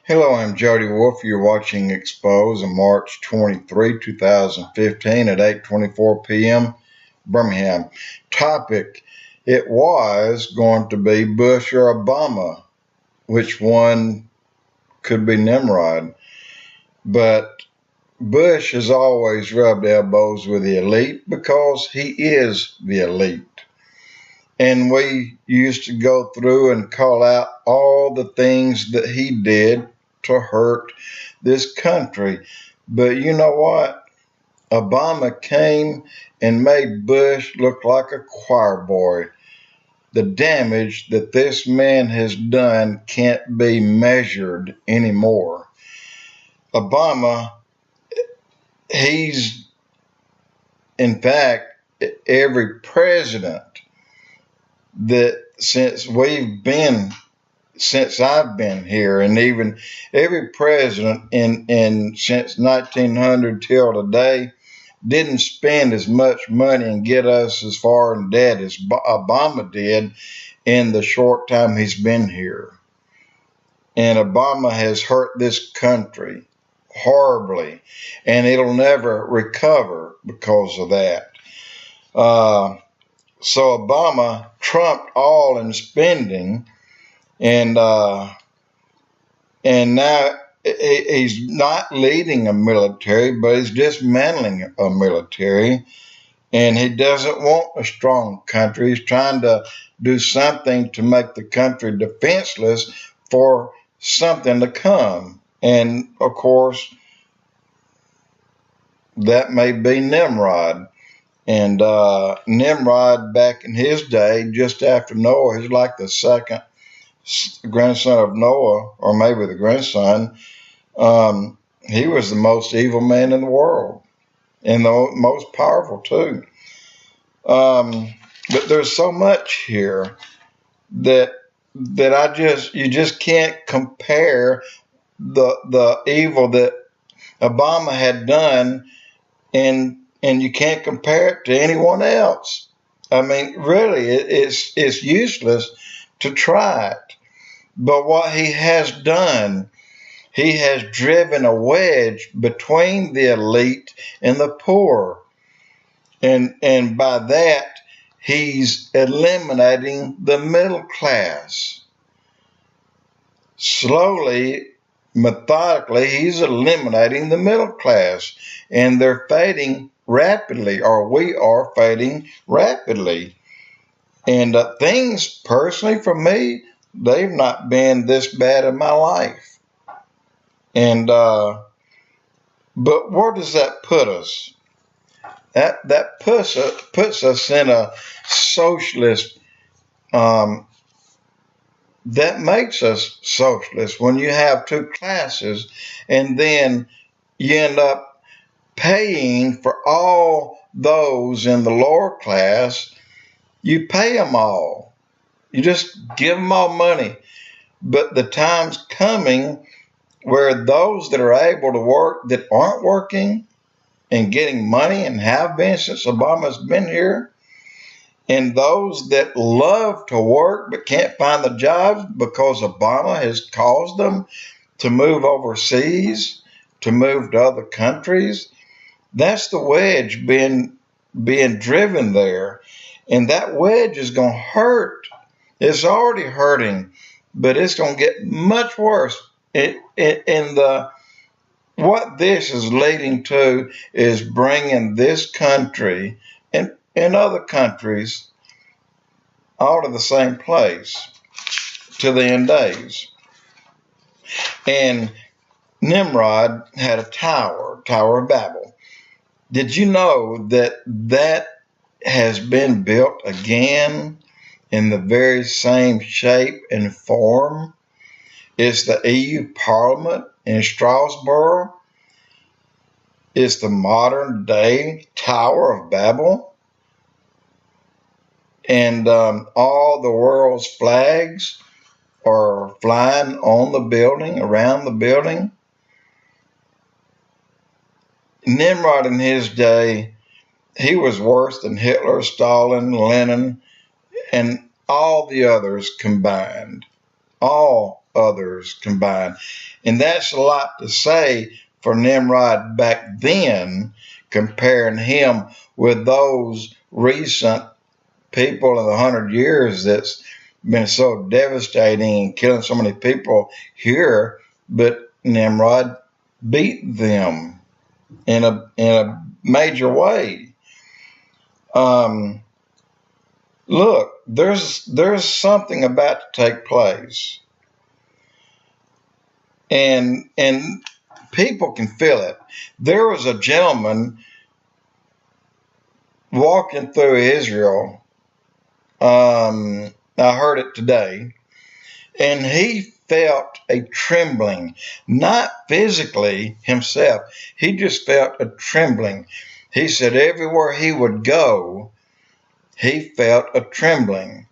Hello, I'm Jody Wolf. You're watching Expoz on March 23, 2015 at 8:24 p.m. Birmingham. Topic: it was going to be Bush or Obama. Which one could be Nimrod? But Bush has always rubbed elbows with the elite because he is the elite. And we used to go through and call out all the things that he did to hurt this country. But you know what? Obama came and made Bush look like a choir boy. The damage that this man has done can't be measured anymore. Obama, he's, in fact, every president that since I've been here, and even every president in since 1900 till today didn't spend as much money and get us as far in debt as Obama did in the short time he's been here. And Obama has hurt this country horribly, and it'll never recover because of that. So Obama trumped all in spending, and now he's not leading a military, but he's dismantling a military, and he doesn't want a strong country. He's trying to do something to make the country defenseless for something to come. And of course, that may be Nimrod. And Nimrod, back in his day, just after Noah, he's like the second grandson of Noah, or maybe the grandson. He was the most evil man in the world, and the most powerful too. But there's so much here that you just can't compare the evil that Obama had done, and you can't compare it to anyone else. I mean, really, it's useless to try it. But what he has done, he has driven a wedge between the elite and the poor. And by that, he's eliminating the middle class. Slowly, methodically, he's eliminating the middle class. And they're fading rapidly, or we are fading rapidly. And things, personally, for me, they've not been this bad in my life. And but where does that put us? That puts us in a socialist. That makes us socialist when you have two classes, and then you end up paying for all those in the lower class. You pay them all. You just give them all money. But the time's coming where those that are able to work that aren't working and getting money and have been since Obama's been here, and those that love to work but can't find the jobs because Obama has caused them to move overseas, to move to other countries, that's the wedge being driven there. And that wedge is going to hurt. It's already hurting, but it's going to get much worse. What this is leading to is bringing this country and other countries all to the same place, to the end days. And Nimrod had a Tower of Babel. Did you know that has been built again in the very same shape and form? It's the EU Parliament in Strasbourg. It's the modern day Tower of Babel. And all the world's flags are flying on the building, around the building. Nimrod in his day, he was worse than Hitler, Stalin, Lenin, and all the others combined. all others combined. And that's a lot to say for Nimrod back then, comparing him with those recent people in the 100 years that's been so devastating and killing so many people here. But Nimrod beat them in a major way. Look, there's something about to take place, and people can feel it. There was a gentleman walking through Israel. I heard it today, and he felt a trembling, not physically himself. He just felt a trembling. He said everywhere he would go, he felt a trembling.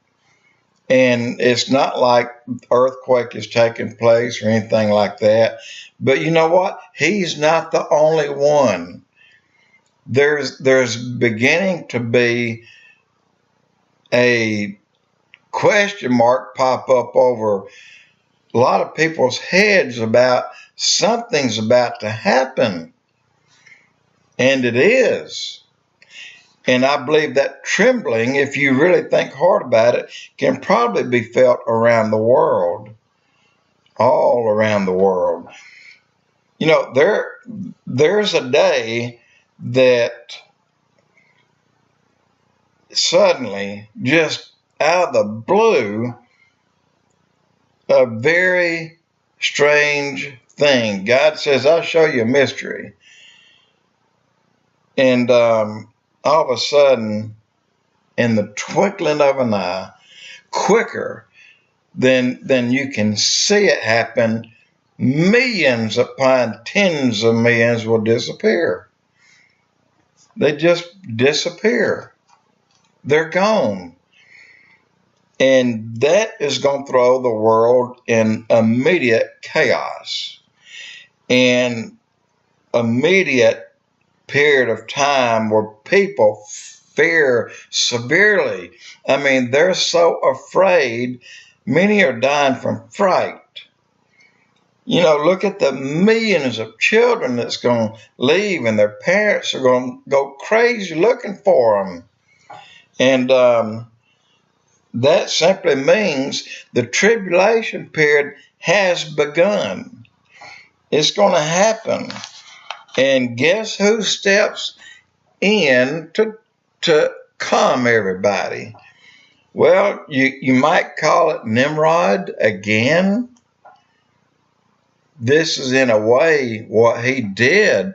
And it's not like earthquake is taking place or anything like that. But you know what? He's not the only one. There's beginning to be a question mark pop up over a lot of people's heads about something's about to happen. And it is. And I believe that trembling, if you really think hard about it, can probably be felt around the world, all around the world. You know, there's a day that suddenly, just out of the blue, a very strange thing. God says, I'll show you a mystery. And all of a sudden, in the twinkling of an eye, quicker than you can see it happen, millions upon tens of millions will disappear. They just disappear. They're gone. And that is going to throw the world in immediate chaos and immediate period of time where people fear severely. I mean, they're so afraid. Many are dying from fright. You know, look at the millions of children that's going to leave, and their parents are going to go crazy looking for them. And that simply means the tribulation period has begun. It's going to happen. And guess who steps in to calm everybody? Well, you might call it Nimrod again. This is in a way what he did.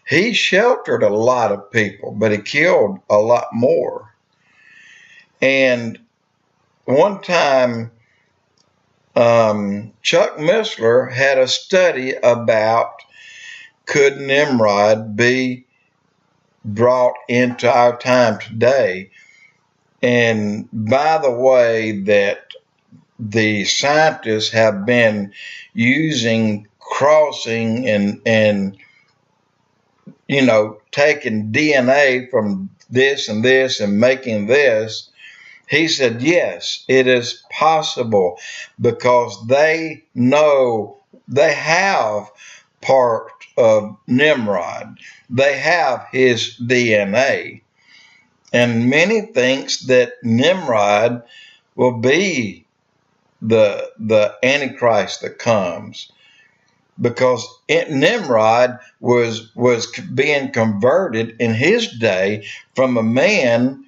He sheltered a lot of people, but he killed a lot more. And one time, Chuck Missler had a study about could Nimrod be brought into our time today. And by the way, that the scientists have been using crossing and you know, taking DNA from this and this and making this, he said, yes, it is possible, because they know they have part of Nimrod. They have his DNA. And many thinks that Nimrod will be the Antichrist that comes, because Nimrod was being converted in his day from a man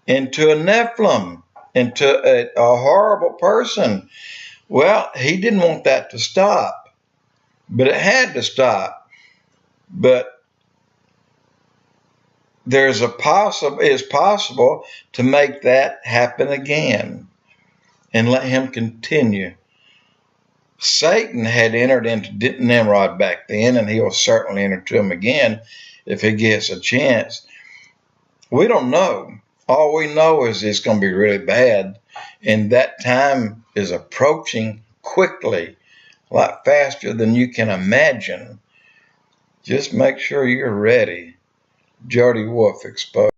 into a Nephilim, into a horrible person. Well, he didn't want that to stop, but it had to stop. But it's possible to make that happen again and let him continue. Satan had entered into Nimrod back then, and he will certainly enter to him again if he gets a chance. We don't know. All we know is it's going to be really bad, and that time is approaching quickly, a lot faster than you can imagine. Just make sure you're ready. Jody Wolf, Expoz.